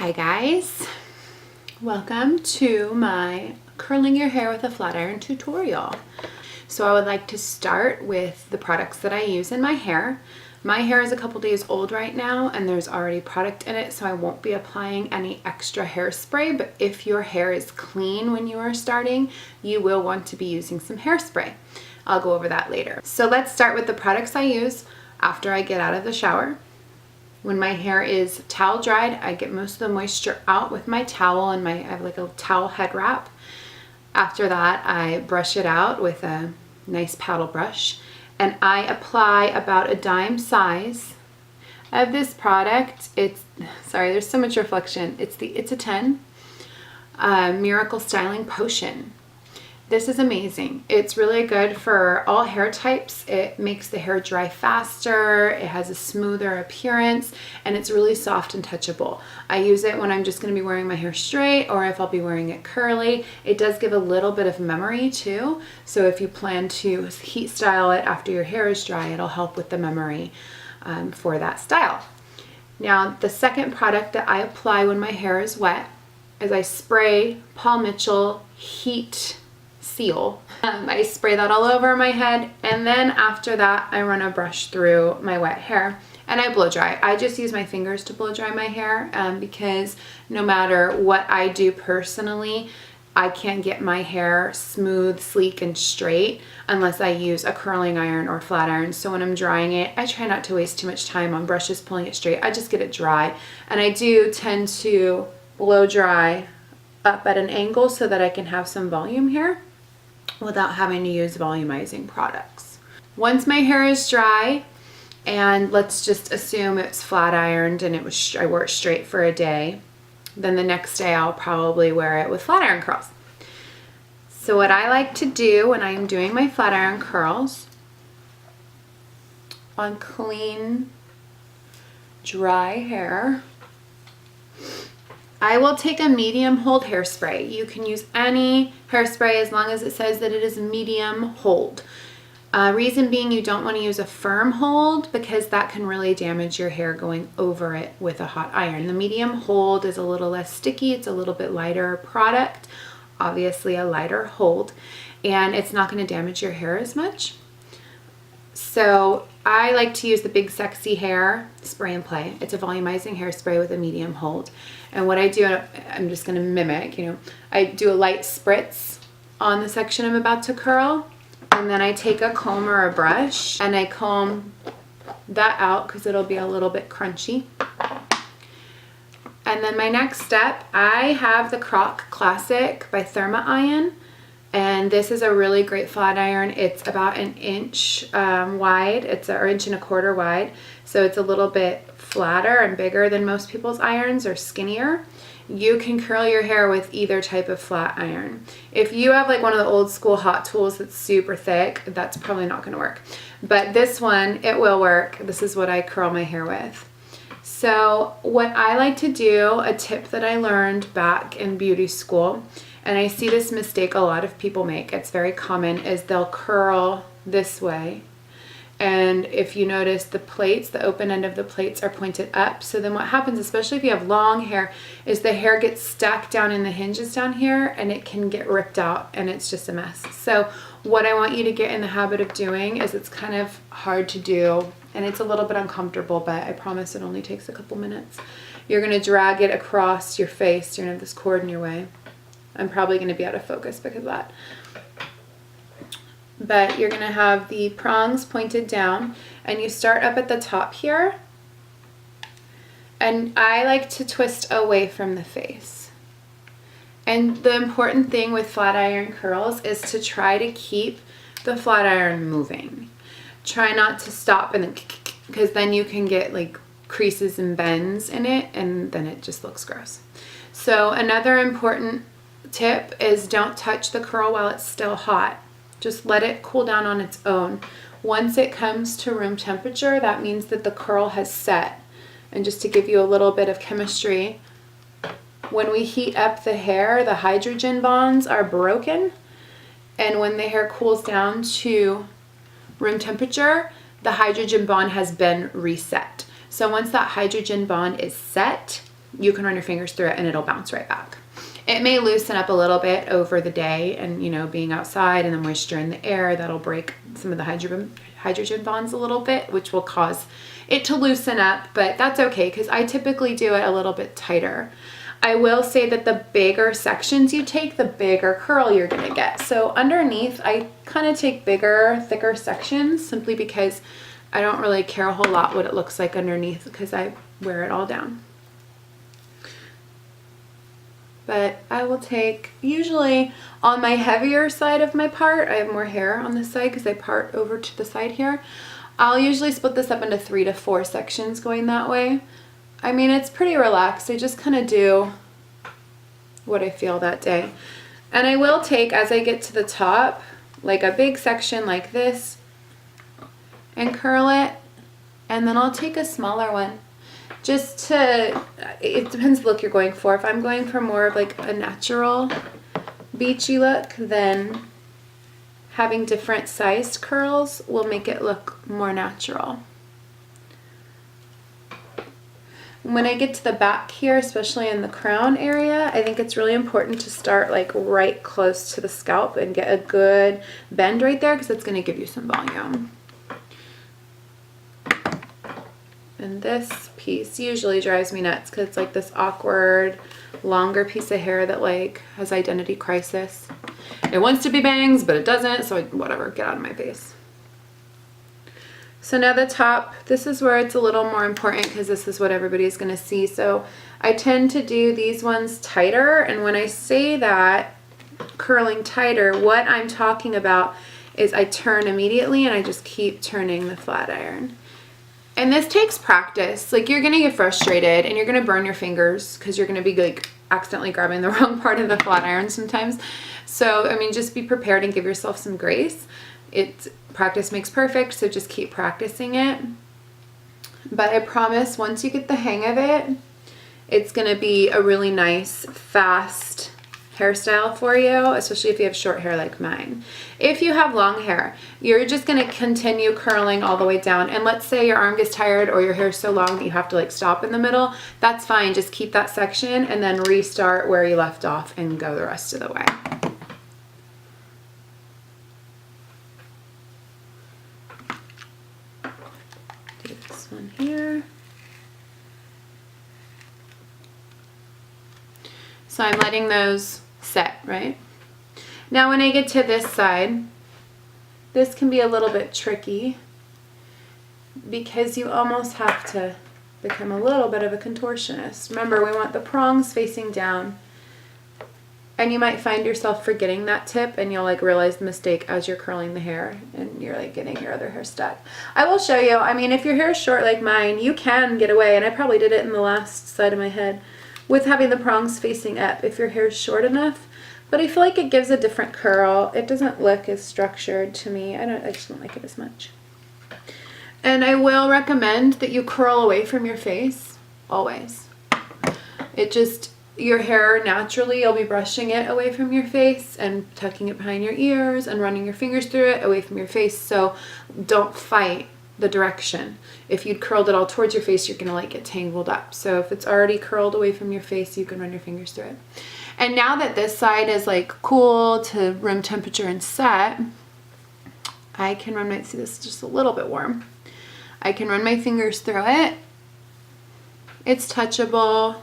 Hi guys, welcome to my curling your hair with a flat iron tutorial. So I would like to start with the products that I use in my hair. My hair is a couple days old right now and there's already product in it, so I won't be applying any extra hairspray, but if your hair is clean when you are starting, you will want to be using some hairspray. I'll go over that later. So let's start with the products I use after I get out of the shower. When my hair is towel dried, I get most of the moisture out with my towel, and I have like a towel head wrap. After that, I brush it out with a nice paddle brush, and I apply about a dime size of this product. Sorry, there's so much reflection. It's a 10 Miracle Styling Potion. This is amazing. It's really good for all hair types. It makes the hair dry faster, it has a smoother appearance, and it's really soft and touchable. I use it when I'm just going to be wearing my hair straight, or if I'll be wearing it curly. It does give a little bit of memory too, so if you plan to heat style it after your hair is dry, it'll help with the memory for that style. Now, the second product that I apply when my hair is wet is I spray Paul Mitchell Heat Seal. I spray that all over my head, and then after that I run a brush through my wet hair and I blow dry. I just use my fingers to blow dry my hair because no matter what I do personally, I can't get my hair smooth, sleek, and straight unless I use a curling iron or flat iron. So when I'm drying it, I try not to waste too much time on brushes pulling it straight. I just get it dry, and I do tend to blow dry up at an angle so that I can have some volume here without having to use volumizing products. Once my hair is dry, and let's just assume it's flat ironed and I wore it straight for a day, then the next day I'll probably wear it with flat iron curls. So what I like to do when I am doing my flat iron curls on clean, dry hair, I will take a medium hold hairspray. You can use any hairspray as long as it says that it is medium hold. Reason being, you don't want to use a firm hold because that can really damage your hair going over it with a hot iron. The medium hold is a little less sticky. It's a little bit lighter product, obviously a lighter hold, and it's not going to damage your hair as much. So I like to use the Big Sexy Hair Spray and Play. It's a volumizing hairspray with a medium hold. And what I do, I'm just going to mimic, I do a light spritz on the section I'm about to curl, and then I take a comb or a brush and I comb that out because it'll be a little bit crunchy. And then my next step, I have the Croc Classic by Therma-Ion. And this is a really great flat iron. It's about an inch wide. Or inch and a quarter wide. So it's a little bit flatter and bigger than most people's irons, or skinnier. You can curl your hair with either type of flat iron. If you have like one of the old school Hot Tools that's super thick, that's probably not going to work. But this one, it will work. This is what I curl my hair with. So what I like to do, a tip that I learned back in beauty school, and I see this mistake a lot of people make, it's very common, is they'll curl this way. And if you notice, the plates, the open end of the plates are pointed up. So then what happens, especially if you have long hair, is the hair gets stuck down in the hinges down here and it can get ripped out and it's just a mess. So what I want you to get in the habit of doing is, it's kind of hard to do and it's a little bit uncomfortable, but I promise it only takes a couple minutes. You're going to drag it across your face. You're going to have this cord in your way. I'm probably going to be out of focus because of that. But you're going to have the prongs pointed down, and you start up at the top here. And I like to twist away from the face. And the important thing with flat iron curls is to try to keep the flat iron moving. Try not to stop, and because then you can get like creases and bends in it, and then it just looks gross. So another important tip is, don't touch the curl while it's still hot. Just let it cool down on its own. Once it comes to room temperature, that means that the curl has set. And just to give you a little bit of chemistry, when we heat up the hair, the hydrogen bonds are broken, and when the hair cools down to room temperature, the hydrogen bond has been reset. So once that hydrogen bond is set, you can run your fingers through it and it'll bounce right back. It may loosen up a little bit over the day, and you know, being outside and the moisture in the air, that'll break some of the hydrogen bonds a little bit, which will cause it to loosen up, but that's okay because I typically do it a little bit tighter. I will say that the bigger sections you take, the bigger curl you're gonna get. So underneath, I kind of take bigger, thicker sections simply because I don't really care a whole lot what it looks like underneath because I wear it all down. But I will take, usually on my heavier side of my part, I have more hair on this side because I part over to the side here. I'll usually split this up into 3 to 4 sections going that way. I mean, it's pretty relaxed. I just kind of do what I feel that day. And I will take, as I get to the top, like a big section like this and curl it. And then I'll take a smaller one. Just to, it depends the look you're going for. If I'm going for more of like a natural beachy look, then having different sized curls will make it look more natural. When I get to the back here, especially in the crown area, I think it's really important to start like right close to the scalp and get a good bend right there because it's going to give you some volume. And this piece usually drives me nuts because it's like this awkward, longer piece of hair that like has identity crisis. It wants to be bangs, but it doesn't, so whatever, get out of my face. So now the top, this is where it's a little more important because this is what everybody's going to see. So I tend to do these ones tighter, and when I say that, curling tighter, what I'm talking about is I turn immediately and I just keep turning the flat iron. And this takes practice. Like, you're going to get frustrated and you're going to burn your fingers because you're going to be like accidentally grabbing the wrong part of the flat iron sometimes. So, I mean, just be prepared and give yourself some grace. Practice makes perfect, so just keep practicing it. But I promise once you get the hang of it, it's going to be a really nice, fast hairstyle for you, especially if you have short hair like mine. If you have long hair, you're just going to continue curling all the way down. And let's say your arm gets tired or your hair is so long that you have to like stop in the middle. That's fine. Just keep that section and then restart where you left off and go the rest of the way. Do this one here. So I'm letting those set, right? Now when I get to this side, this can be a little bit tricky because you almost have to become a little bit of a contortionist. Remember, we want the prongs facing down, and you might find yourself forgetting that tip and you'll like realize the mistake as you're curling the hair and you're like getting your other hair stuck. I will show you. I mean, if your hair is short like mine, you can get away, and I probably did it in the last side of my head, with having the prongs facing up if your hair is short enough. But I feel like it gives a different curl. It doesn't look as structured to me. I just don't like it as much. And I will recommend that you curl away from your face, always. Your hair naturally, you'll be brushing it away from your face and tucking it behind your ears and running your fingers through it away from your face. So don't fight the direction. If you'd curled it all towards your face, you're gonna like get tangled up. So if it's already curled away from your face, you can run your fingers through it. And now that this side is like cool to room temperature and set, I can run my, see this is just a little bit warm. I can run my fingers through it. It's touchable.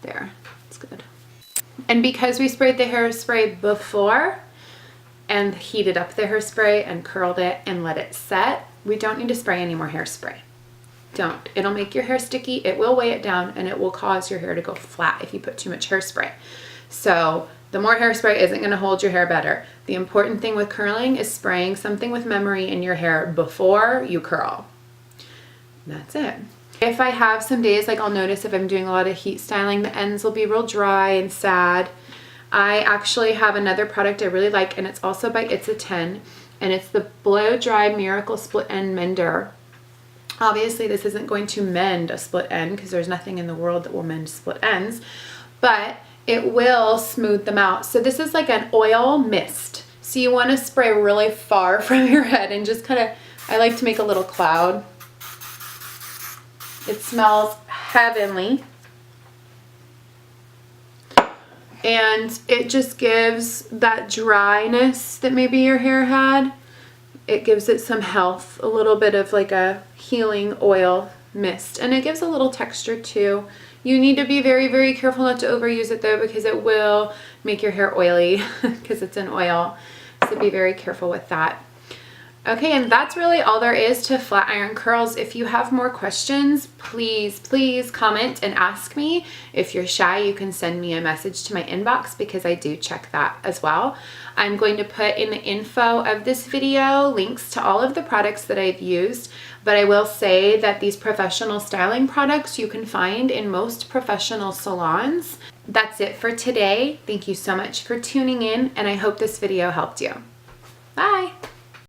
There, it's good. And because we sprayed the hairspray before and heated up the hairspray and curled it and let it set, we don't need to spray any more hairspray. Don't. It'll make your hair sticky, it will weigh it down, and it will cause your hair to go flat if you put too much hairspray. So the more hairspray isn't going to hold your hair better. The important thing with curling is spraying something with memory in your hair before you curl. That's it. If I have some days, like I'll notice if I'm doing a lot of heat styling, the ends will be real dry and sad. I actually have another product I really like, and it's also by It's a 10, and it's the Blow Dry Miracle Split End Mender. Obviously, this isn't going to mend a split end because there's nothing in the world that will mend split ends, but it will smooth them out. So this is like an oil mist. So you want to spray really far from your head and just kind of, I like to make a little cloud. It smells heavenly. and it just gives that dryness that maybe your hair had. It gives it some health, a little bit of like a healing oil mist, and it gives a little texture too. You need to be very, very careful not to overuse it though, because it will make your hair oily because it's an oil. So be very careful with that. Okay, and that's really all there is to flat iron curls. If you have more questions, please, please comment and ask me. If you're shy, you can send me a message to my inbox because I do check that as well. I'm going to put in the info of this video links to all of the products that I've used, but I will say that these professional styling products you can find in most professional salons. That's it for today. Thank you so much for tuning in, and I hope this video helped you. Bye!